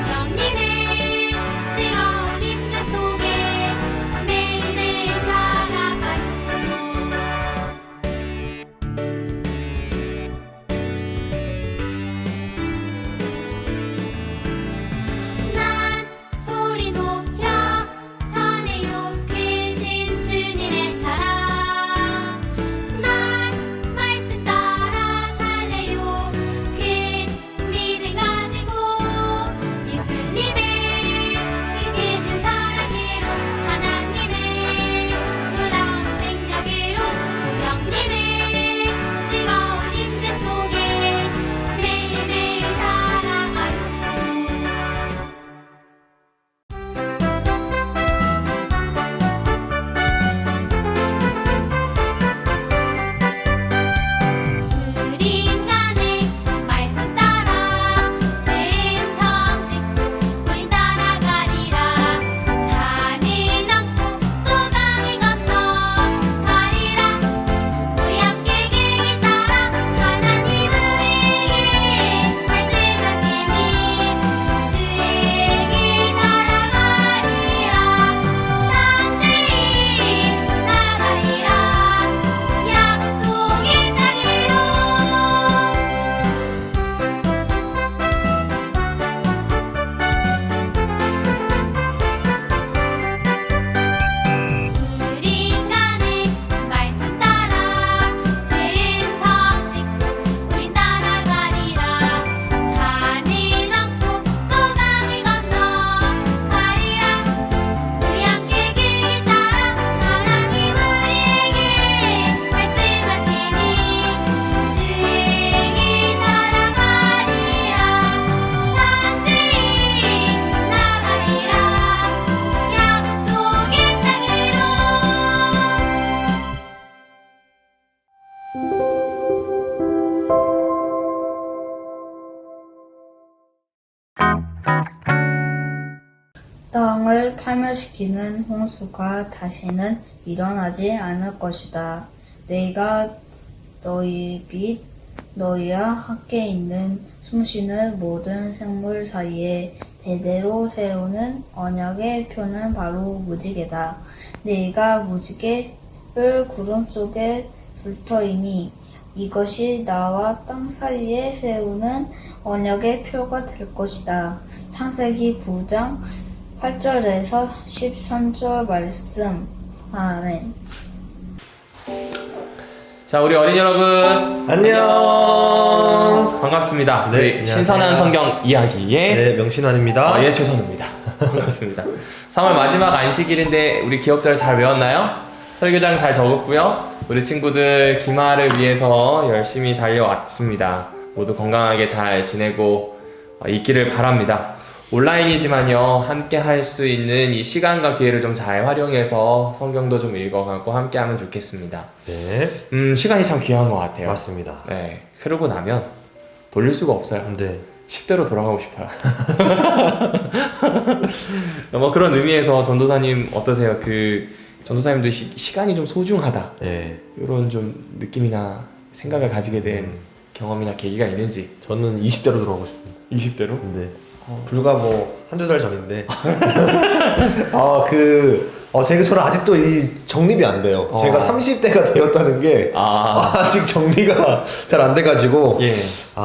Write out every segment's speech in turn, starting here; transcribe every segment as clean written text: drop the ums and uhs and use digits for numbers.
성령님의 뜨거운 임재 속에 매일매일 살아가요. 난 소리 높여 전해요 크신 주님의 사랑. 난 말씀 따라 살래요 큰 믿음 가지고. 예수님의 그 크신 사랑으로 하나님의 놀라운 능력으로 성령님의 뜨거운 임재 속에 매일매일 살아가요. 우리 인간의 말씀 따라 죄성 듣고 우린 따라가리라. 산은 넘고 또 강을 건너가리라. 우리 함께 길길 따라 하나님 우리에게 말씀하시니 주의 길 따라가리라. 담대히 나가리라. 약속의 땅으로. 우리 인간의 말씀 따라 죄성 듣고 우린 따라가리라. 산을 넘고 또 강을 건너가리라. 주의 함께 길길 따라 하나님 우리에게 말씀하시니 주의 길 따라가리라. 담대히 나가리라. 약속의 땅으로. 땅을 파멸시키는 홍수가 다시는 일어나지 않을 것이다. 내가 너희 빛, 너희와 함께 있는 숨쉬는 모든 생물 사이에 대대로 세우는 언약의 표는 바로 무지개다. 네가 무지개를 구름 속에 둘 터이니 이것이 나와 땅 사이에 세우는 언약의 표가 될 것이다. 창세기 9장 8절에서 13절 말씀. 아멘. 자, 우리 어린이 여러분 안녕. 반갑습니다. 네, 우리 안녕하세요. 신선한 성경 이야기의 네, 명신환입니다. 예, 최선우입니다. 반갑습니다. 3월 마지막 안식일인데 우리 기억절 잘 외웠나요? 설교장 잘 적었고요. 우리 친구들 기말을 위해서 열심히 달려왔습니다. 모두 건강하게 잘 지내고 있기를 바랍니다. 온라인이지만요, 함께 할 수 있는 이 시간과 기회를 좀 잘 활용해서 성경도 좀 읽어가고 함께 하면 좋겠습니다. 네, 시간이 참 귀한 것 같아요. 맞습니다. 네, 흐르고 나면 돌릴 수가 없어요. 네, 10대로 돌아가고 싶어요. 뭐 그런 의미에서 전도사님 어떠세요? 그 전도사님도 시간이 좀 소중하다, 네. 이런 좀 느낌이나 생각을 가지게 된 경험이나 계기가 있는지. 저는 20대로 돌아가고 싶습니다. 20대로? 네. 불과 뭐 한두 달 전인데 저는 아직도 이 정립이 안 돼요. 제가 30대가 되었다는 게 아직 정리가 잘 안 돼가지고 예.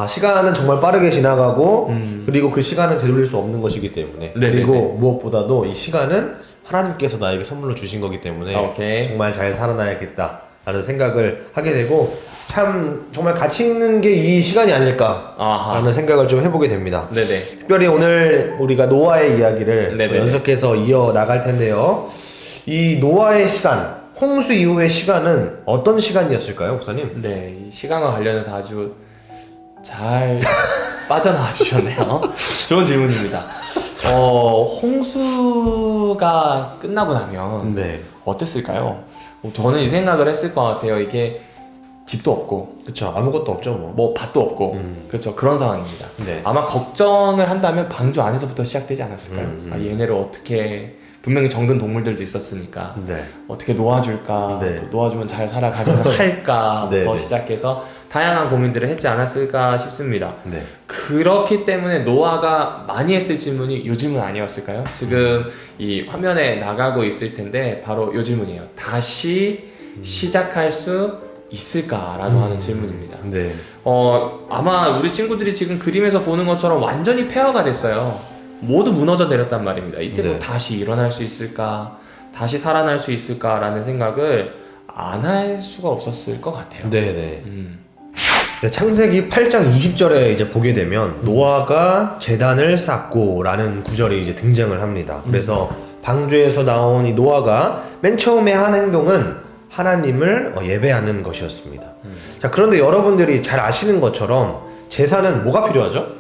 시간은 정말 빠르게 지나가고 그리고 그 시간은 되돌릴 수 없는 것이기 때문에 네네네. 그리고 무엇보다도 이 시간은 하나님께서 나에게 선물로 주신 거기 때문에 오케이. 정말 잘 살아나야겠다 라는 생각을 하게 되고 참 정말 가치 있는 게 이 시간이 아닐까 라는 생각을 좀 해보게 됩니다. 네네. 특별히 오늘 우리가 노아의 이야기를 네네네. 연속해서 이어 나갈 텐데요. 이 노아의 시간, 홍수 이후의 시간은 어떤 시간이었을까요, 목사님? 네, 이 시간과 관련해서 아주 잘 빠져나와 주셨네요. 좋은 질문입니다. 홍수가 끝나고 나면 네. 어땠을까요? 저는 이 생각을 했을 것 같아요. 이게 집도 없고, 그쵸, 아무것도 없죠, 뭐 밭도 없고, 그렇죠. 그런 상황입니다. 네. 아마 걱정을 한다면 방주 안에서부터 시작되지 않았을까요? 얘네를 어떻게, 분명히 정든 동물들도 있었으니까 네. 어떻게 놓아줄까, 네. 또 놓아주면 잘 살아가기는 할까 네, 부터 네. 시작해서 다양한 고민들을 했지 않았을까 싶습니다. 네. 그렇기 때문에 노아가 많이 했을 질문이 요 질문 아니었을까요? 지금 이 화면에 나가고 있을 텐데 바로 요 질문이에요. 다시 시작할 수 있을까라고 하는 질문입니다. 네. 아마 우리 친구들이 지금 그림에서 보는 것처럼 완전히 폐허가 됐어요. 모두 무너져 내렸단 말입니다. 이때 뭐 네. 다시 일어날 수 있을까? 다시 살아날 수 있을까라는 생각을 안 할 수가 없었을 것 같아요. 네네. 네, 창세기 8장 20절에 이제 보게 되면 노아가 제단을 쌓고라는 구절이 이제 등장을 합니다. 그래서 방주에서 나온 이 노아가 맨 처음에 한 행동은 하나님을 예배하는 것이었습니다. 자, 그런데 여러분들이 잘 아시는 것처럼 제사는 뭐가 필요하죠?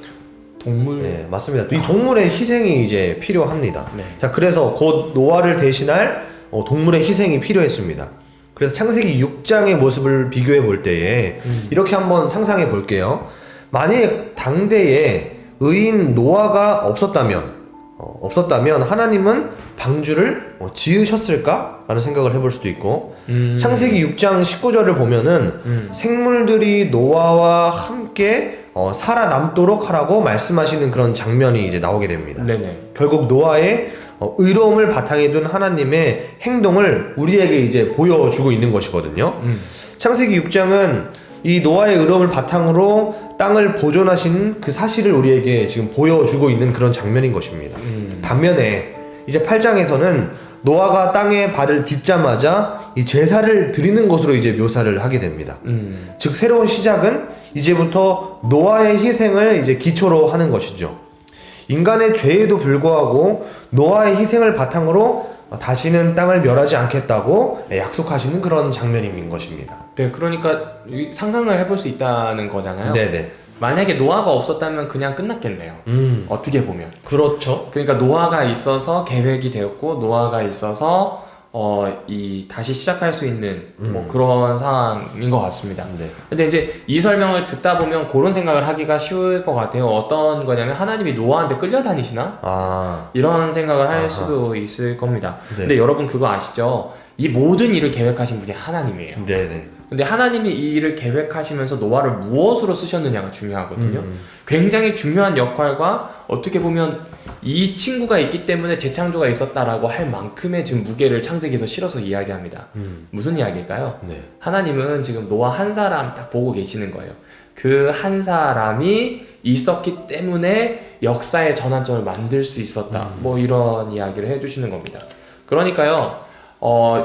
동물. 네, 맞습니다. 이 동물의 희생이 이제 필요합니다. 네. 자, 그래서 곧 노아를 대신할 동물의 희생이 필요했습니다. 그래서 창세기 6장의 모습을 비교해 볼 때에 이렇게 한번 상상해 볼게요. 만약에 당대에 의인 노아가 없었다면 하나님은 방주를 지으셨을까? 라는 생각을 해볼 수도 있고 창세기 6장 19절을 보면은 생물들이 노아와 함께 살아남도록 하라고 말씀하시는 그런 장면이 이제 나오게 됩니다. 네네. 결국 노아의 의로움을 바탕에 둔 하나님의 행동을 우리에게 이제 보여주고 있는 것이거든요. 창세기 6장은 이 노아의 의로움을 바탕으로 땅을 보존하신 그 사실을 우리에게 지금 보여주고 있는 그런 장면인 것입니다. 반면에 이제 8장에서는 노아가 땅에 발을 딛자마자 이 제사를 드리는 것으로 이제 묘사를 하게 됩니다. 즉 새로운 시작은 이제부터 노아의 희생을 이제 기초로 하는 것이죠. 인간의 죄에도 불구하고 노아의 희생을 바탕으로 다시는 땅을 멸하지 않겠다고 약속하시는 그런 장면인 것입니다. 네, 그러니까 상상을 해볼 수 있다는 거잖아요. 네네. 만약에 노아가 없었다면 그냥 끝났겠네요. 어떻게 보면. 그렇죠. 그러니까 노아가 있어서 계획이 되었고 노아가 있어서 다시 시작할 수 있는 뭐 그런 상황인 것 같습니다. 네. 근데 이제 이 설명을 듣다 보면 그런 생각을 하기가 쉬울 것 같아요. 어떤 거냐면 하나님이 노아한테 끌려다니시나? 이런 생각을 할 수도 있을 겁니다. 네. 근데 여러분 그거 아시죠? 이 모든 일을 계획하신 분이 하나님이에요. 네네. 근데 하나님이 이 일을 계획하시면서 노아를 무엇으로 쓰셨느냐가 중요하거든요. 굉장히 중요한 역할과 어떻게 보면 이 친구가 있기 때문에 재창조가 있었다라고 할 만큼의 지금 무게를 창세기에서 실어서 이야기합니다. 무슨 이야기일까요? 네. 하나님은 지금 노아 한 사람 딱 보고 계시는 거예요. 그 한 사람이 있었기 때문에 역사의 전환점을 만들 수 있었다. 뭐 이런 이야기를 해주시는 겁니다. 그러니까요.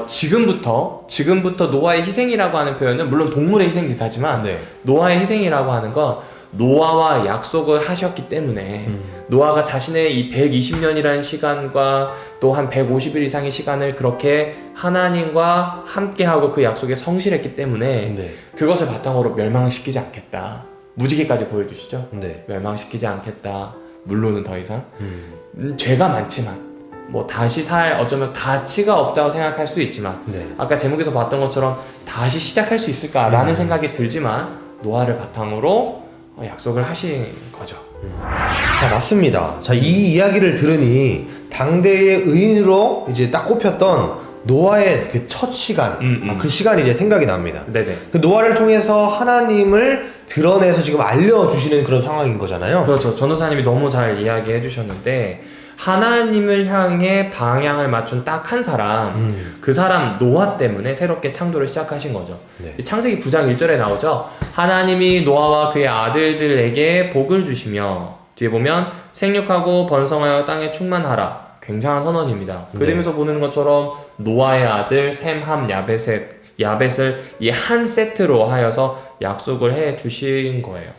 지금부터 노아의 희생이라고 하는 표현은 물론 동물의 희생 기사지만 네. 노아의 희생이라고 하는 건 노아와 약속을 하셨기 때문에 노아가 자신의 이 120년이라는 시간과 또 한 150일 이상의 시간을 그렇게 하나님과 함께하고 그 약속에 성실했기 때문에 네. 그것을 바탕으로 멸망시키지 않겠다. 무지개까지 보여주시죠? 네. 멸망시키지 않겠다. 물론은 더 이상 죄가 많지만 뭐 다시 어쩌면 가치가 없다고 생각할 수도 있지만 네. 아까 제목에서 봤던 것처럼 다시 시작할 수 있을까라는 생각이 들지만 노아를 바탕으로 약속을 하신 거죠. 자, 맞습니다. 자, 이 이야기를 들으니 당대의 의인으로 이제 딱 꼽혔던 노아의 그 첫 시간, 그 시간이 이제 생각이 납니다. 네네. 그 노아를 통해서 하나님을 드러내서 지금 알려주시는 그런 상황인 거잖아요. 그렇죠. 전도사님이 너무 잘 이야기해 주셨는데 하나님을 향해 방향을 맞춘 딱 한 사람, 그 사람 노아 때문에 새롭게 창조를 시작하신 거죠. 네. 창세기 9장 1절에 나오죠. 하나님이 노아와 그의 아들들에게 복을 주시며 뒤에 보면 생육하고 번성하여 땅에 충만하라. 굉장한 선언입니다. 네. 그림에서 보는 것처럼 노아의 아들 셈, 함, 야벳을 이 한 세트로 하여서 약속을 해 주신 거예요.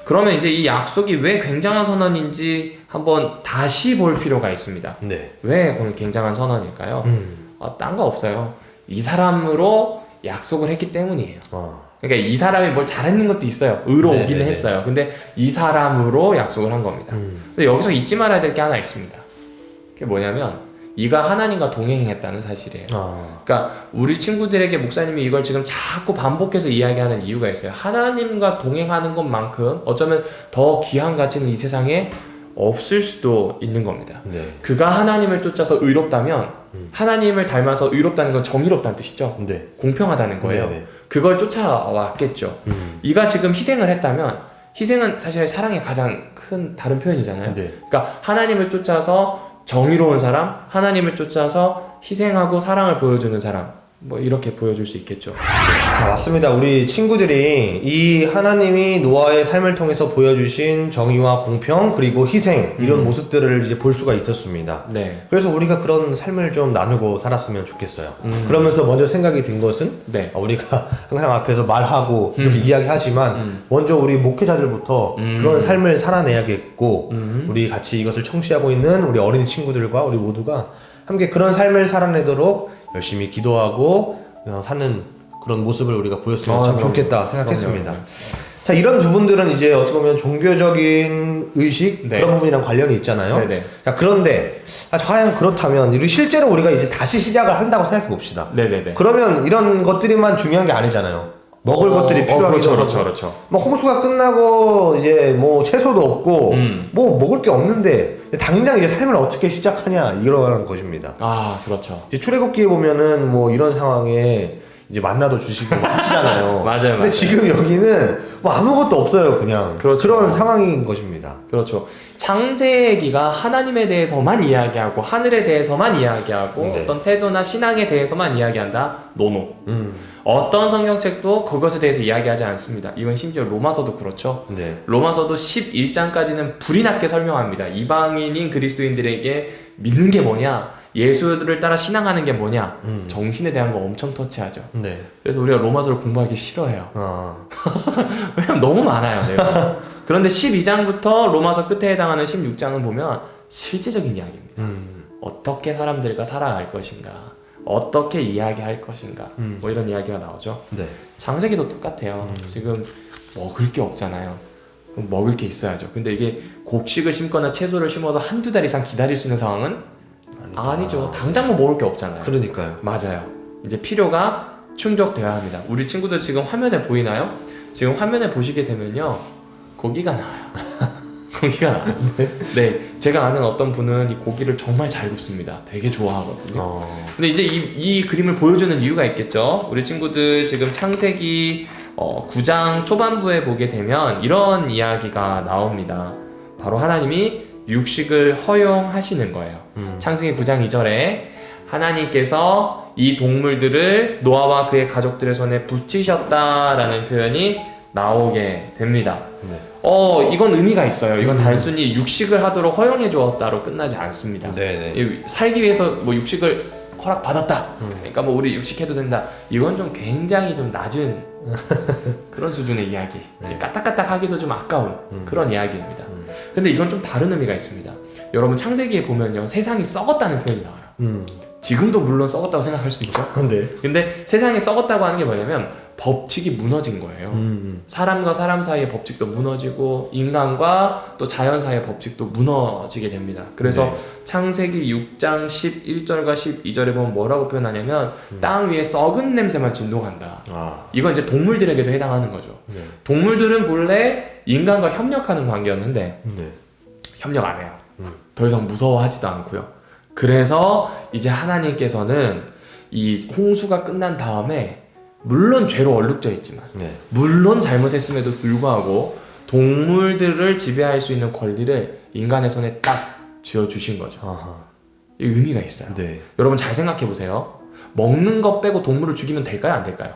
그러면 이제 이 약속이 왜 굉장한 선언인지 한번 다시 볼 필요가 있습니다. 네. 왜 그런 굉장한 선언일까요? 딴 거 없어요. 이 사람으로 약속을 했기 때문이에요. 그러니까 이 사람이 뭘 잘했는 것도 있어요. 의로우기는 네네네. 했어요. 근데 이 사람으로 약속을 한 겁니다. 근데 여기서 잊지 말아야 될 게 하나 있습니다. 그게 뭐냐면 이가 하나님과 동행했다는 사실이에요. 그러니까 우리 친구들에게 목사님이 이걸 지금 자꾸 반복해서 이야기하는 이유가 있어요. 하나님과 동행하는 것만큼 어쩌면 더 귀한 가치는 이 세상에 없을 수도 있는 겁니다. 네. 그가 하나님을 쫓아서 의롭다면 하나님을 닮아서 의롭다는 건 정의롭다는 뜻이죠. 네. 공평하다는 거예요. 네네. 그걸 쫓아왔겠죠. 이가 지금 희생을 했다면 희생은 사실 사랑의 가장 큰 다른 표현이잖아요. 네. 그러니까 하나님을 쫓아서 정의로운 사람, 하나님을 쫓아서 희생하고 사랑을 보여주는 사람, 뭐 이렇게 보여줄 수 있겠죠. 자, 맞습니다. 우리 친구들이 이 하나님이 노아의 삶을 통해서 보여주신 정의와 공평 그리고 희생 이런 모습들을 이제 볼 수가 있었습니다. 네. 그래서 우리가 그런 삶을 좀 나누고 살았으면 좋겠어요. 그러면서 먼저 생각이 든 것은 네. 우리가 항상 앞에서 말하고 이렇게 이야기하지만 먼저 우리 목회자들부터 그런 삶을 살아내야겠고 우리 같이 이것을 청취하고 있는 우리 어린이 친구들과 우리 모두가 함께 그런 삶을 살아내도록 열심히 기도하고 사는 그런 모습을 우리가 보였으면 참 그럼요. 좋겠다 생각했습니다. 그럼요. 자, 이런 부분들은 이제 어찌 보면 종교적인 의식 네. 그런 부분이랑 관련이 있잖아요. 네네. 자, 그런데 과연 그렇다면 우리 실제로 우리가 이제 다시 시작을 한다고 생각해 봅시다. 네네네. 그러면 이런 것들이만 중요한 게 아니잖아요. 먹을 것들이 필요하기도 그렇죠, 하고. 그렇죠, 그렇죠. 뭐 홍수가 끝나고 이제 뭐 채소도 없고 뭐 먹을 게 없는데 당장 이제 삶을 어떻게 시작하냐 이러한 것입니다. 아, 그렇죠. 이제 출애굽기에 보면은 뭐 이런 상황에 이제 만나도 주시고 하시잖아요. 맞아요, 근데 맞아요. 지금 여기는 뭐 아무것도 없어요, 그냥. 그렇죠. 그런 상황인 것입니다. 그렇죠. 창세기가 하나님에 대해서만 이야기하고 하늘에 대해서만 이야기하고 네. 어떤 태도나 신앙에 대해서만 이야기한다. 노노. 어떤 성경책도 그것에 대해서 이야기하지 않습니다. 이건 심지어 로마서도 그렇죠. 네. 로마서도 11장까지는 불이 났게 설명합니다. 이방인인 그리스도인들에게 믿는 게 뭐냐, 예수를 따라 신앙하는 게 뭐냐, 정신에 대한 거 엄청 터치하죠. 네. 그래서 우리가 로마서를 공부하기 싫어해요. 왜냐면 너무 많아요, 내용이. 그런데 12장부터 로마서 끝에 해당하는 16장은 보면 실제적인 이야기입니다. 어떻게 사람들과 살아갈 것인가, 어떻게 이야기할 것인가, 뭐 이런 이야기가 나오죠. 네. 창세기도 똑같아요. 지금 먹을 게 없잖아요. 그럼 먹을 게 있어야죠. 근데 이게 곡식을 심거나 채소를 심어서 한두 달 이상 기다릴 수 있는 상황은 아니죠. 당장 뭐 먹을 게 없잖아요. 그러니까요. 맞아요. 이제 필요가 충족돼야 합니다. 우리 친구들 지금 화면에 보이나요? 지금 화면에 보시게 되면요, 고기가 나와요. 고기가 나와요. 네, 제가 아는 어떤 분은 이 고기를 정말 잘 굽습니다. 되게 좋아하거든요. 근데 이제 이 그림을 보여주는 이유가 있겠죠. 우리 친구들 지금 창세기 9장 초반부에 보게 되면 이런 이야기가 나옵니다. 바로 하나님이 육식을 허용하시는 거예요. 창세기 9장 2절에 하나님께서 이 동물들을 노아와 그의 가족들의 손에 붙이셨다라는 표현이 나오게 됩니다. 네. 이건 의미가 있어요. 이건 단순히 육식을 하도록 허용해 주었다로 끝나지 않습니다. 네네. 살기 위해서 뭐 육식을 허락받았다. 그러니까 뭐 우리 육식해도 된다. 이건 좀 굉장히 좀 낮은 그런 수준의 이야기. 네. 까딱까딱하기도 좀 아까운 그런 이야기입니다. 근데 이건 좀 다른 의미가 있습니다. 여러분 창세기에 보면요, 세상이 썩었다는 표현이 나와요. 지금도 물론 썩었다고 생각할 수 있죠. 네. 근데 세상이 썩었다고 하는 게 뭐냐면 법칙이 무너진 거예요. 사람과 사람 사이의 법칙도 무너지고 인간과 또 자연 사이의 법칙도 무너지게 됩니다. 그래서 네. 창세기 6장 11절과 12절에 보면 뭐라고 표현하냐면 땅 위에 썩은 냄새만 진동한다. 이건 이제 동물들에게도 해당하는 거죠. 네. 동물들은 본래 인간과 협력하는 관계였는데 네. 협력 안 해요. 더 이상 무서워하지도 않고요. 그래서 이제 하나님께서는 이 홍수가 끝난 다음에 물론 죄로 얼룩져 있지만 네. 물론 잘못했음에도 불구하고 동물들을 지배할 수 있는 권리를 인간의 손에 딱 쥐어주신 거죠. 이 의미가 있어요. 네. 여러분 잘 생각해 보세요. 먹는 것 빼고 동물을 죽이면 될까요? 안 될까요?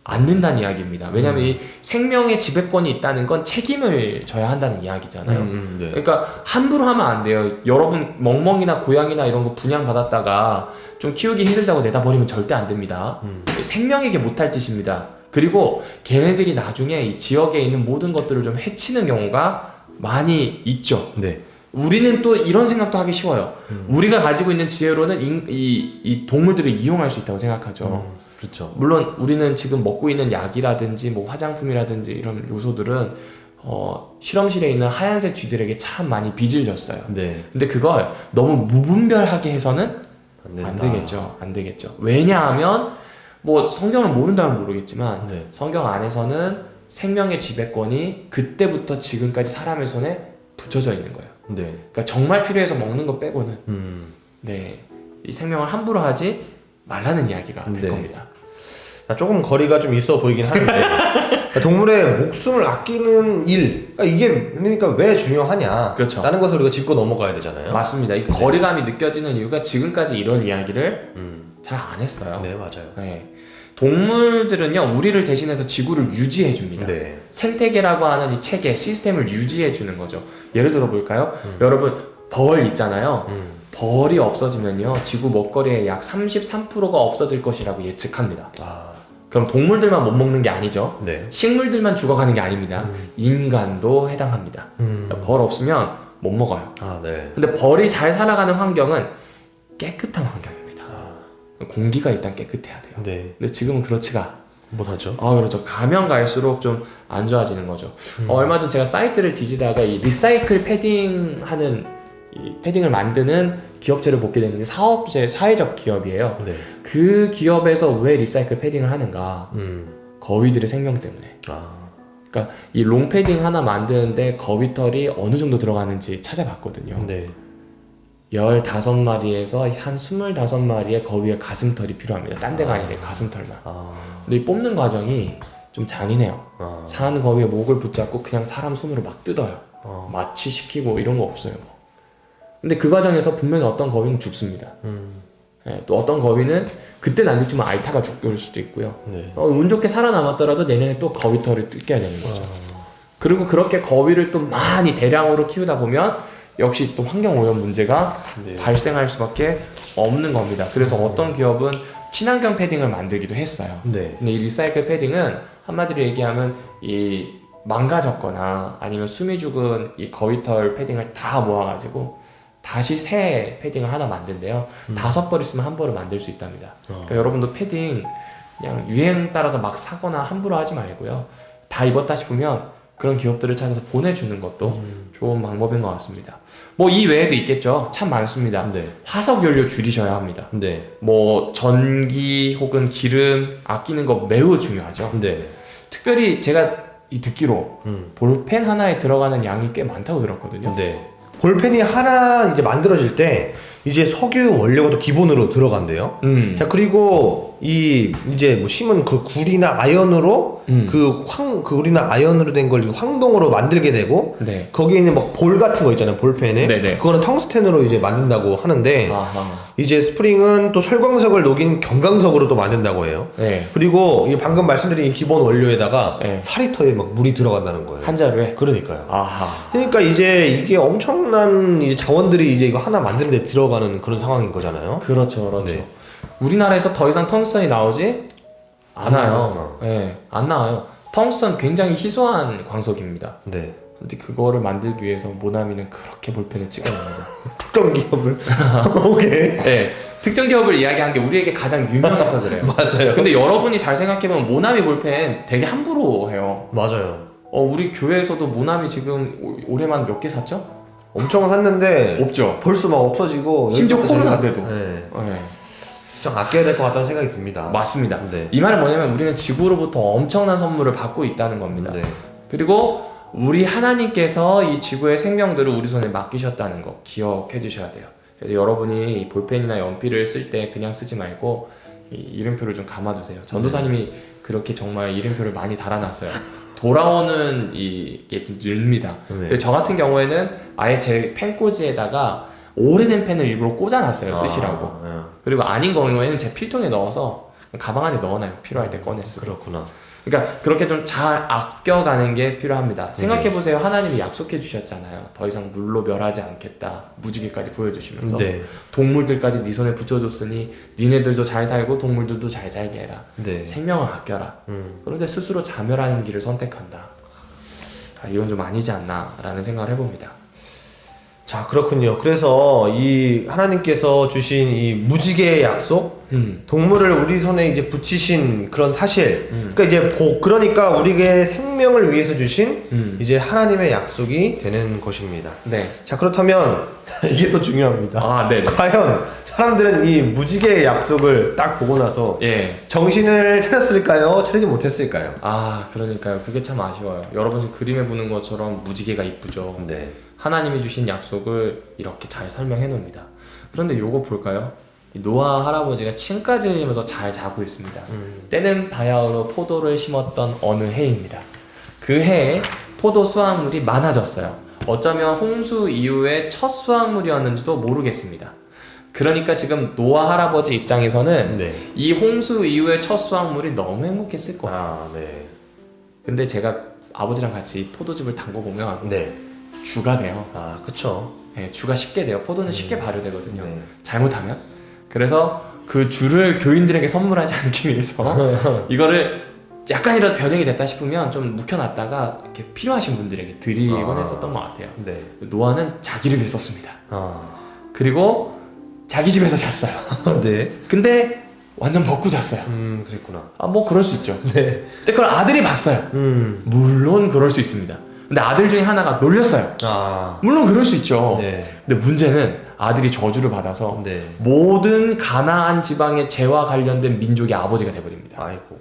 안 된다는 이야기입니다. 왜냐하면 이 생명의 지배권이 있다는 건 책임을 져야 한다는 이야기잖아요. 네. 그러니까 함부로 하면 안 돼요. 여러분 멍멍이나 고양이나 이런 거 분양받았다가 좀 키우기 힘들다고 내다 버리면 절대 안 됩니다. 생명에게 못할 짓입니다. 그리고 걔네들이 나중에 이 지역에 있는 모든 것들을 좀 해치는 경우가 많이 있죠. 네. 우리는 또 이런 생각도 하기 쉬워요. 우리가 가지고 있는 지혜로는 이 동물들을 이용할 수 있다고 생각하죠. 그렇죠. 물론 우리는 지금 먹고 있는 약이라든지 뭐 화장품이라든지 이런 요소들은 실험실에 있는 하얀색 쥐들에게 참 많이 빚을 졌어요. 네. 근데 그걸 너무 무분별하게 해서는 안 안 되겠죠. 안 되겠죠. 왜냐하면 뭐 성경을 모른다면 모르겠지만 네. 성경 안에서는 생명의 지배권이 그때부터 지금까지 사람의 손에 붙여져 있는 거예요. 네. 그러니까 정말 필요해서 먹는 것 빼고는 네, 이 생명을 함부로 하지 말라는 이야기가 될 네. 겁니다. 조금 거리가 좀 있어 보이긴 하는데 그러니까 동물의 목숨을 아끼는 일 이게 그러니까 왜 중요하냐 그렇죠. 라는 것을 우리가 짚고 넘어가야 되잖아요. 맞습니다. 이 거리감이 느껴지는 이유가 지금까지 이런 이야기를 잘 안 했어요. 네 맞아요. 네. 동물들은요 우리를 대신해서 지구를 유지해 줍니다. 네. 생태계라고 하는 이 체계 시스템을 유지해 주는 거죠. 예를 들어 볼까요? 여러분 벌 있잖아요. 벌이 없어지면요 지구 먹거리의 약 33%가 없어질 것이라고 예측합니다. 아, 그럼 동물들만 못 먹는 게 아니죠. 네. 식물들만 죽어가는 게 아닙니다. 인간도 해당합니다. 벌 없으면 못 먹어요. 아, 네. 근데 벌이 잘 살아가는 환경은 깨끗한 환경입니다. 공기가 일단 깨끗해야 돼요. 네. 근데 지금은 그렇지가 못하죠. 그렇죠. 가면 갈수록 좀 안 좋아지는 거죠. 얼마 전 제가 사이트를 뒤지다가 이 리사이클 패딩 하는 이 패딩을 만드는 기업체를 보게 됐는데 사회적 기업이에요. 네. 그 기업에서 왜 리사이클 패딩을 하는가? 거위들의 생명 때문에. 아, 그러니까 이 롱 패딩 하나 만드는데 거위털이 어느 정도 들어가는지 찾아봤거든요. 네. 15마리에서 한 25마리의 거위의 가슴털이 필요합니다. 딴 데가 아니래 가슴털만. 아, 근데 이 뽑는 과정이 좀 잔인해요. 아, 산 거위의 목을 붙잡고 그냥 사람 손으로 막 뜯어요. 어. 마취시키고 이런 거 없어요. 근데 그 과정에서 분명히 어떤 거위는 죽습니다. 예, 또 어떤 거위는 그때는 안 죽지만 앓다가 죽을 수도 있고요. 네. 운 좋게 살아남았더라도 내년에 또 거위털을 뜯겨야 되는 거죠. 그리고 그렇게 거위를 또 많이 대량으로 키우다 보면 역시 또 환경오염 문제가 네. 발생할 수밖에 없는 겁니다. 그래서 어떤 기업은 친환경 패딩을 만들기도 했어요. 네. 근데 이 리사이클 패딩은 한마디로 얘기하면 이 망가졌거나 아니면 숨이 죽은 이 거위털 패딩을 다 모아가지고 다시 새 패딩을 하나 만든대요. 5벌 있으면 한 벌을 만들 수 있답니다. 그러니까 여러분도 패딩 그냥 유행 따라서 막 사거나 함부로 하지 말고요. 다 입었다 싶으면 그런 기업들을 찾아서 보내주는 것도 좋은 방법인 것 같습니다. 뭐 이 외에도 있겠죠. 참 많습니다. 네. 화석 연료 줄이셔야 합니다. 네. 뭐 전기 혹은 기름 아끼는 거 매우 중요하죠. 네. 특별히 제가 듣기로 볼펜 하나에 들어가는 양이 꽤 많다고 들었거든요. 네. 볼펜이 하나 이제 만들어질 때 이제 석유 원료가 또 기본으로 들어간대요. 자, 그리고 이제 뭐 심은 그 굴이나 아연으로 그 굴이나 아연으로 된 걸 황동으로 만들게 되고 네. 거기에 있는 막 볼 같은 거 있잖아요. 볼펜에. 네네. 그거는 텅스텐으로 이제 만든다고 하는데 아하. 이제 스프링은 또 철광석을 녹인 경광석으로 또 만든다고 해요. 네. 그리고 이 방금 말씀드린 이 기본 원료에다가 네. 4리터의 막 물이 들어간다는 거예요. 한 자루에. 그러니까요. 아하. 그러니까 이제 이게 엄청난 이제 자원들이 이제 이거 하나 만드는데 들어가는 그런 상황인 거잖아요. 그렇죠, 그렇죠. 네. 우리나라에서 더 이상 텅스턴이 나오지 않아요. 네, 안 나와요. 텅스턴 굉장히 희소한 광석입니다. 네. 근데 그거를 만들기 위해서 모나미는 그렇게 볼펜을 찍어냅니다. 특정 기업을. 오케이. 네, 특정 기업을 이야기한 게 우리에게 가장 유명해서 그래요. 맞아요. 근데 여러분이 잘 생각해보면 모나미 볼펜 되게 함부로 해요. 맞아요. 우리 교회에서도 모나미 지금 올해만 몇 개 샀죠? 엄청 샀는데 없죠. 벌써 막 없어지고 심지어 여기서부터 코로나인데도. 네. 네. 좀 아껴야 될 것 같다는 생각이 듭니다. 맞습니다. 네. 이 말은 뭐냐면 우리는 지구로부터 엄청난 선물을 받고 있다는 겁니다. 네. 그리고 우리 하나님께서 이 지구의 생명들을 우리 손에 맡기셨다는 거 기억해 주셔야 돼요. 그래서 여러분이 이 볼펜이나 연필을 쓸 때 그냥 쓰지 말고 이 이름표를 좀 감아두세요. 전도사님이 그렇게 정말 이름표를 많이 달아놨어요. 돌아오는 이게 좀 늡니다. 네. 근데 저 같은 경우에는 아예 제 펜꽂이에다가 오래된 펜을 일부러 꽂아놨어요. 쓰시라고. 아, 그리고 아닌 경우에는 제 필통에 넣어서 가방 안에 넣어놔요. 필요할 때 꺼내 쓰고. 그렇구나. 그러니까 그렇게 좀 잘 아껴가는 게 필요합니다. 생각해보세요. 하나님이 약속해 주셨잖아요. 더 이상 물로 멸하지 않겠다. 무지개까지 보여주시면서 네. 동물들까지 네 손에 붙여줬으니 니네들도 잘 살고 동물들도 잘 살게 해라. 네. 생명을 아껴라. 그런데 스스로 자멸하는 길을 선택한다. 이건 좀 아니지 않나 라는 생각을 해봅니다. 자, 그렇군요. 그래서 이 하나님께서 주신 이 무지개의 약속, 동물을 우리 손에 이제 붙이신 그런 사실, 그러니까 이제 그러니까 우리에게 생명을 위해서 주신 이제 하나님의 약속이 되는 것입니다. 네. 자, 그렇다면 이게 또 중요합니다. 아, 네. 과연 사람들은 이 무지개의 약속을 딱 보고 나서 예. 정신을 차렸을까요? 차리지 못했을까요? 그러니까요. 그게 참 아쉬워요. 여러분 지금 그림에 보는 것처럼 무지개가 이쁘죠. 네. 하나님이 주신 약속을 이렇게 잘 설명해 놓습니다. 그런데 요거 볼까요? 노아 할아버지가 침까지 흘리면서 잘 자고 있습니다. 때는 바야흐로 포도를 심었던 어느 해입니다. 그 해에 포도 수확물이 많아졌어요. 어쩌면 홍수 이후의 첫 수확물이었는지도 모르겠습니다. 그러니까 지금 노아 할아버지 입장에서는 네. 이 홍수 이후의 첫 수확물이 너무 행복했을 거예요. 아, 네. 근데 제가 아버지랑 같이 포도즙을 담궈보면 네. 주가 돼요. 아, 그쵸. 네, 주가 쉽게 돼요. 포도는 쉽게 발효되거든요. 네. 잘못하면. 그래서 그 주를 교인들에게 선물하지 않기 위해서 이거를 약간이라도 변형이 됐다 싶으면 좀 묵혀놨다가 이렇게 필요하신 분들에게 드리곤 했었던 것 같아요. 네. 노아는 자기를 위해 썼습니다. 아. 그리고 자기 집에서 잤어요. 네. 근데 완전 벗고 잤어요. 그랬구나. 아, 뭐 그럴 수 있죠. 네. 근데 그걸 아들이 봤어요. 물론 그럴 수 있습니다. 근데 아들 중에 하나가 놀렸어요. 아. 물론 그럴 수 있죠. 네. 근데 문제는 아들이 저주를 받아서 네. 모든 가나안 지방의 죄와 관련된 민족의 아버지가 돼버립니다. 아이고.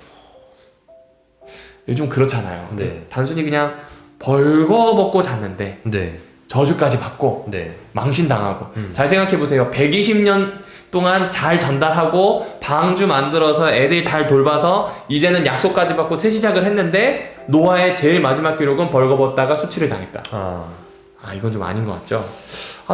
요즘 그렇잖아요. 네. 단순히 그냥 벌거벗고 잤는데 네. 저주까지 받고 네. 망신당하고. 잘 생각해보세요. 120년 동안 잘 전달하고 방주 만들어서 애들 잘 돌봐서 이제는 약속까지 받고 새 시작을 했는데 노아의 제일 마지막 기록은 벌거벗다가 수치를 당했다. 아. 이건 좀 아닌 것 같죠?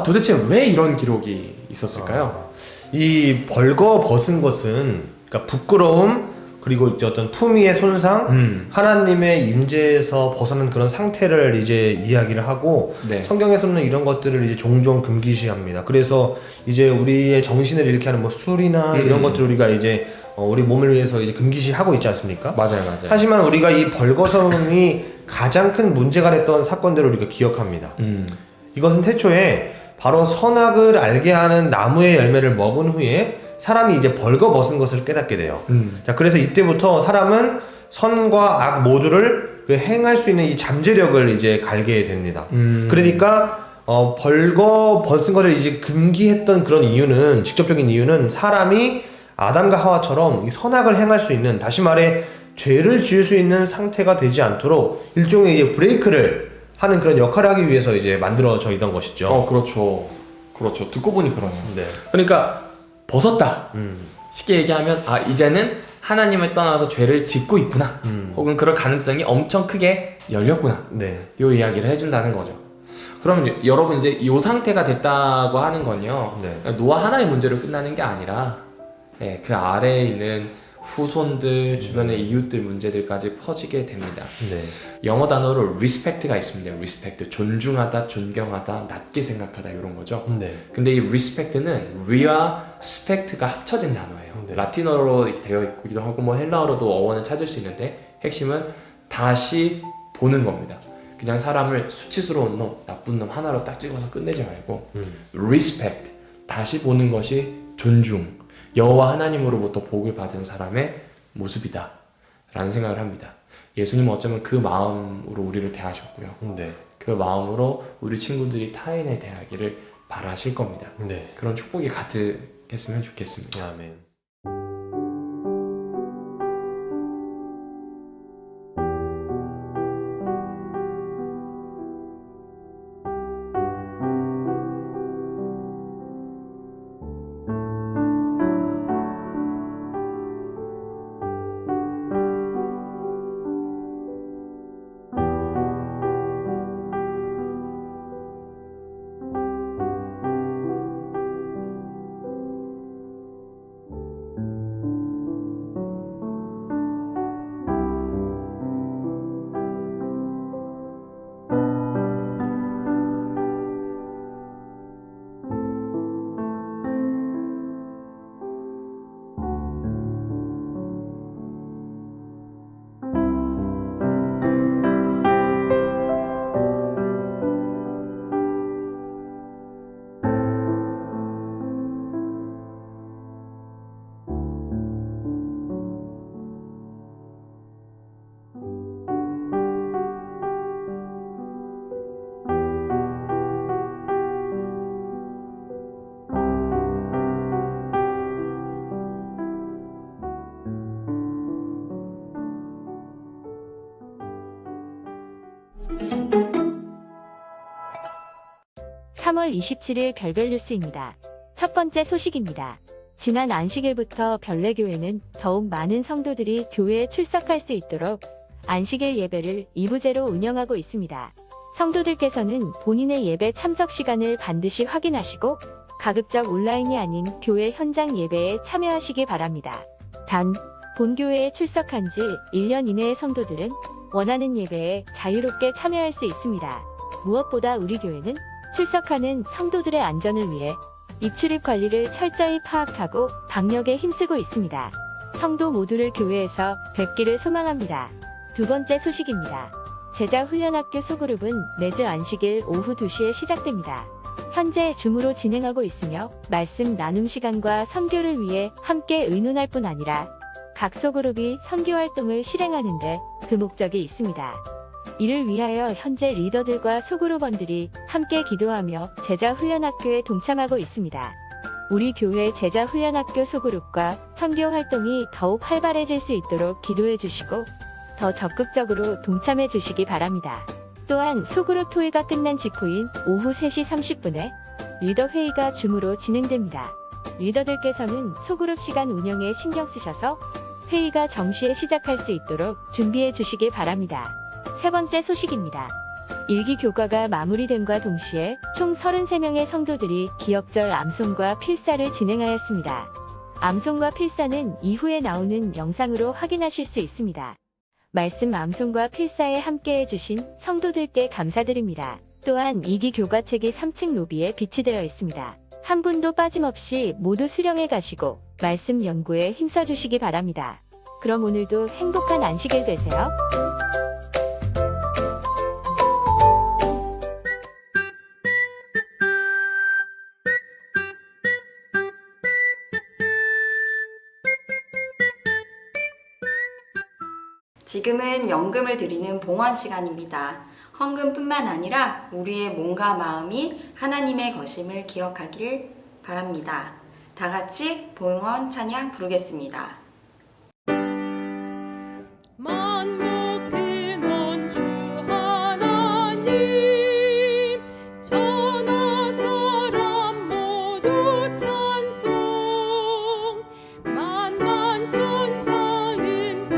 도대체 왜 이런 기록이 있었을까요? 이 벌거 벗은 것은 그러니까 부끄러움 그리고 이제 어떤 품위의 손상, 하나님의 임재에서 벗어난 그런 상태를 이제 이야기를 하고 네. 성경에서는 이런 것들을 이제 종종 금기시합니다. 그래서 이제 우리의 정신을 잃게 하는 뭐 술이나 이런 것들 우리가 이제 우리 몸을 위해서 이제 금기시하고 있지 않습니까? 맞아요. 하지만 우리가 이 벌거벗음이 가장 큰 문제가 됐던 사건들을 우리가 기억합니다. 이것은 태초에 바로 선악을 알게 하는 나무의 열매를 먹은 후에 사람이 이제 벌거벗은 것을 깨닫게 돼요. 자, 그래서 이때부터 사람은 선과 악 모두를 그 행할 수 있는 이 잠재력을 이제 갈게 됩니다. 그러니까 벌거벗은 것을 이제 금기했던 그런 이유는, 직접적인 이유는 사람이 아담과 하와처럼 이 선악을 행할 수 있는, 다시 말해 죄를 지을 수 있는 상태가 되지 않도록 일종의 이제 브레이크를 하는 그런 역할을 하기 위해서 이제 만들어져 있던 것이죠. 그렇죠. 듣고 보니 그러네요. 네. 그러니까 벗었다. 쉽게 얘기하면 이제는 하나님을 떠나서 죄를 짓고 있구나. 혹은 그럴 가능성이 엄청 크게 열렸구나. 네. 요 이야기를 해준다는 거죠. 그러면 여러분 이제 요 상태가 됐다고 하는 건요. 네. 노아 하나의 문제로 끝나는 게 아니라 그 아래에 있는 후손들, 주변의 이웃들 문제들까지 퍼지게 됩니다. 네. 영어 단어로 respect가 있습니다. respect, 존중하다, 존경하다, 낮게 생각하다 이런 거죠. 네. 근데 이 respect는 re와 spect가 합쳐진 단어예요. 네. 라틴어로 되어 있기도 하고 뭐 헬라어로도 어원을 찾을 수 있는데 핵심은 다시 보는 겁니다. 그냥 사람을 수치스러운 놈, 나쁜 놈 하나로 딱 찍어서 끝내지 말고 respect, 다시 보는 것이 존중, 여호와 하나님으로부터 복을 받은 사람의 모습이다 라는 생각을 합니다. 예수님은 어쩌면 그 마음으로 우리를 대하셨고요. 네. 그 마음으로 우리 친구들이 타인을 대하기를 바라실 겁니다. 네. 그런 축복이 가득했으면 좋겠습니다. 아멘. (3월 27일) 별별 뉴스입니다. 첫 번째 소식입니다. 지난 안식일부터 별내교회는 더욱 많은 성도들이 교회에 출석할 수 있도록 안식일 예배를 2부제로 운영하고 있습니다. 성도들께서는 본인의 예배 참석 시간을 반드시 확인하시고 가급적 온라인이 아닌 교회 현장 예배에 참여하시기 바랍니다. 단, 본교회에 출석한 지 1년 이내의 성도들은 원하는 예배에 자유롭게 참여할 수 있습니다. 무엇보다 우리 교회는 출석하는 성도들의 안전을 위해 입출입 관리를 철저히 파악하고 방역에 힘쓰고 있습니다. 성도 모두를 교회에서 뵙기를 소망합니다. 두 번째 소식입니다. 제자훈련학교 소그룹은 매주 안식일 오후 2시에 시작됩니다. 현재 줌으로 진행하고 있으며 말씀 나눔 시간과 선교를 위해 함께 의논할 뿐 아니라 각 소그룹이 선교 활동을 실행하는데 그 목적이 있습니다. 이를 위하여 현재 리더들과 소그룹원들이 함께 기도하며 제자훈련학교에 동참하고 있습니다. 우리 교회 제자훈련학교 소그룹과 선교 활동이 더욱 활발해질 수 있도록 기도해 주시고 더 적극적으로 동참해 주시기 바랍니다. 또한 소그룹 토의가 끝난 직후인 오후 3시 30분에 리더 회의가 줌으로 진행됩니다. 리더들께서는 소그룹 시간 운영에 신경 쓰셔서 회의가 정시에 시작할 수 있도록 준비해 주시기 바랍니다. 세 번째 소식입니다. 일기 교과가 마무리됨과 동시에 총 33명의 성도들이 기억절 암송과 필사를 진행하였습니다. 암송과 필사는 이후에 나오는 영상으로 확인하실 수 있습니다. 말씀 암송과 필사에 함께해 주신 성도들께 감사드립니다. 또한 2기 교과책이 3층 로비에 비치되어 있습니다. 한 분도 빠짐없이 모두 수령해 가시고 말씀 연구에 힘써 주시기 바랍니다. 그럼 오늘도 행복한 안식일 되세요. 지금은 연금을 드리는 봉헌 시간입니다. 헌금뿐만 아니라 우리의 몸과 마음이 하나님의 것임을 기억하길 바랍니다. 다 같이 봉헌 찬양 부르겠습니다. 만복 근원 주 하나님 천하 사람 모두 찬송 만만 천사 음성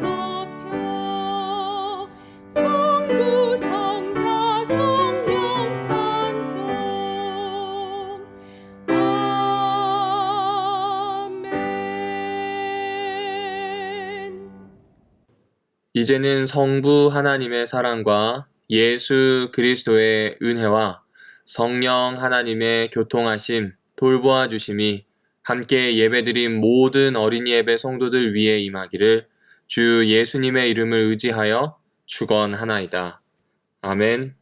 높여 성부 성자 성령 찬송 아멘. 이제는 성부 하나님의 사랑과 예수 그리스도의 은혜와 성령 하나님의 교통하심, 돌보아 주심이 함께 예배드린 모든 어린이 예배 성도들 위에 임하기를 주 예수님의 이름을 의지하여 축원하나이다. 아멘.